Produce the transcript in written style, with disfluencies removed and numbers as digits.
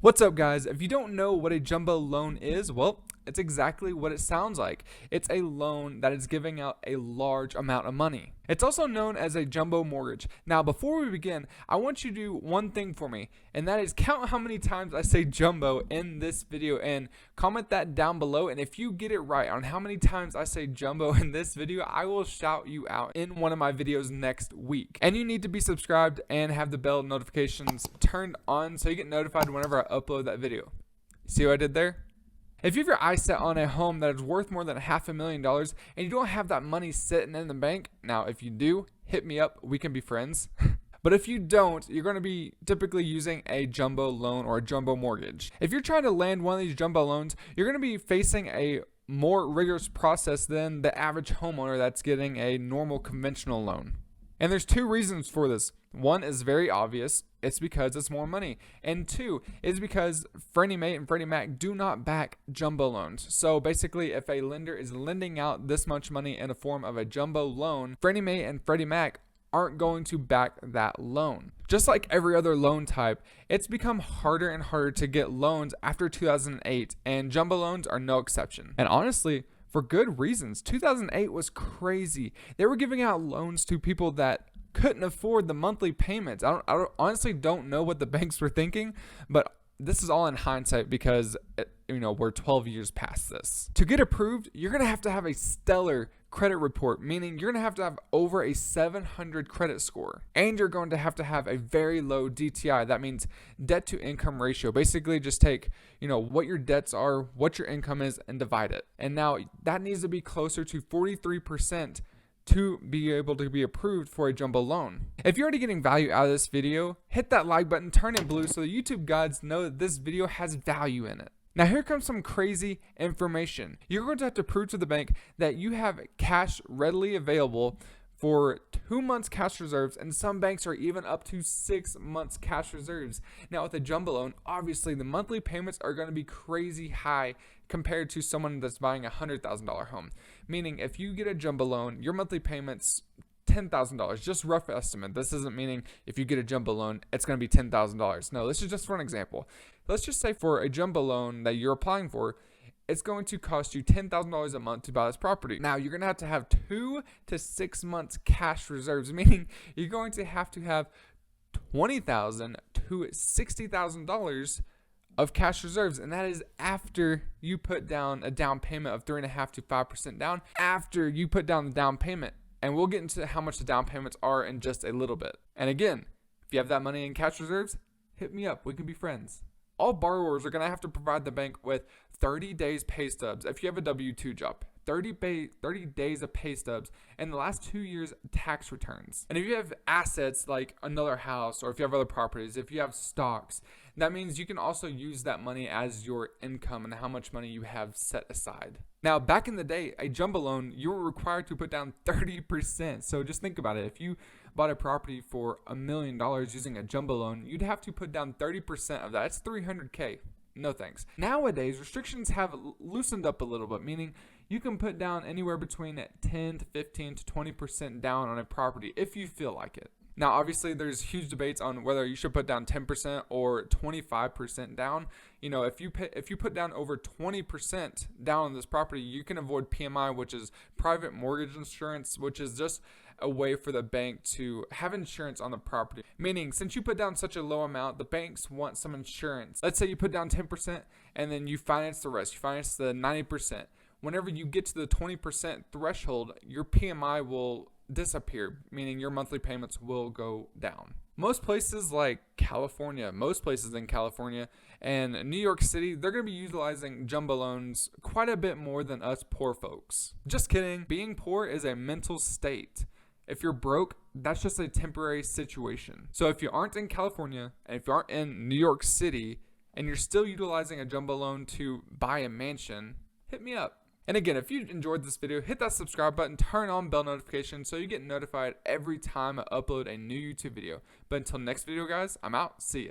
What's up, guys? If you don't know what a jumbo loan is, well, it's exactly what it sounds like. It's a loan that is giving out a large amount of money. It's also known as a jumbo mortgage. Now, before we begin, I want you to do one thing for me, and that is count how many times I say jumbo in this video and comment that down below. And if you get it right on how many times I say jumbo in this video, I will shout you out in one of my videos next week. And you need to be subscribed and have the bell notifications turned on so you get notified whenever I upload that video. See what I did there? If you have your eyes set on a home that is worth more than $500,000 and you don't have that money sitting in the bank, now if you do, hit me up, we can be friends. But if you don't, you're going to be typically using a jumbo loan or a jumbo mortgage. If you're trying to land one of these jumbo loans, you're going to be facing a more rigorous process than the average homeowner that's getting a normal conventional loan. And there's two reasons for this. One is very obvious. It's because it's more money. And two is because Fannie Mae and Freddie Mac do not back jumbo loans. So basically, if a lender is lending out this much money in the form of a jumbo loan, Fannie Mae and Freddie Mac aren't going to back that loan. Just like every other loan type, it's become harder and harder to get loans after 2008, and jumbo loans are no exception. And honestly, for good reasons. 2008 was crazy. They were giving out loans to people that couldn't afford the monthly payments. I honestly don't know what the banks were thinking, but this is all in hindsight because we're 12 years past this. To get approved, you're going to have a stellar credit report, meaning you're going to have over a 700 credit score, and you're going to have a very low DTI. That means debt to income ratio. Basically just take, what your debts are, what your income is, and divide it. And now that needs to be closer to 43% to be able to be approved for a jumbo loan. If you're already getting value out of this video, hit that like button, turn it blue so the YouTube gods know that this video has value in it. Now here comes some crazy information. You're going to have to prove to the bank that you have cash readily available for 2 months cash reserves, and some banks are even up to 6 months cash reserves. Now with a jumbo loan, obviously the monthly payments are going to be crazy high compared to someone that's buying a $100,000 home. Meaning if you get a jumbo loan, your monthly payments $10,000, just rough estimate. This isn't meaning if you get a jumbo loan, it's going to be $10,000. No, this is just for an example. Let's just say for a jumbo loan that you're applying for, it's going to cost you $10,000 a month to buy this property. Now, you're going to have 2 to 6 months cash reserves, meaning you're going to have $20,000 to $60,000 of cash reserves, and that is after you put down a down payment of 3.5% to 5% down, after you put down the down payment. And we'll get into how much the down payments are in just a little bit. And again, if you have that money in cash reserves, hit me up. We can be friends. All borrowers are going to have to provide the bank with 30 days pay stubs if you have a W-2 job. 30 days of pay stubs and the last 2 years tax returns. And if you have assets like another house, or if you have other properties, if you have stocks, that means you can also use that money as your income and how much money you have set aside. Now, back in the day, a jumbo loan, you were required to put down 30%. So just think about it. If you bought a property for $1 million using a jumbo loan, you'd have to put down 30% of that. That's $300K. No thanks. Nowadays, restrictions have loosened up a little bit, meaning you can put down anywhere between 10 to 15 to 20% down on a property if you feel like it. Now, obviously, there's huge debates on whether you should put down 10% or 25% down. If you put down over 20% down on this property, you can avoid PMI, which is private mortgage insurance, which is just a way for the bank to have insurance on the property. Meaning, since you put down such a low amount, the banks want some insurance. Let's say you put down 10% and then you finance the rest. You finance the 90%. Whenever you get to the 20% threshold, your PMI will disappear, meaning your monthly payments will go down. Most places in California and New York City, they're going to be utilizing jumbo loans quite a bit more than us poor folks. Just kidding. Being poor is a mental state. If you're broke, that's just a temporary situation. So if you aren't in California and if you aren't in New York City and you're still utilizing a jumbo loan to buy a mansion, hit me up. And again, if you enjoyed this video, hit that subscribe button, turn on bell notifications so you get notified every time I upload a new YouTube video. But until next video, guys, I'm out. See ya.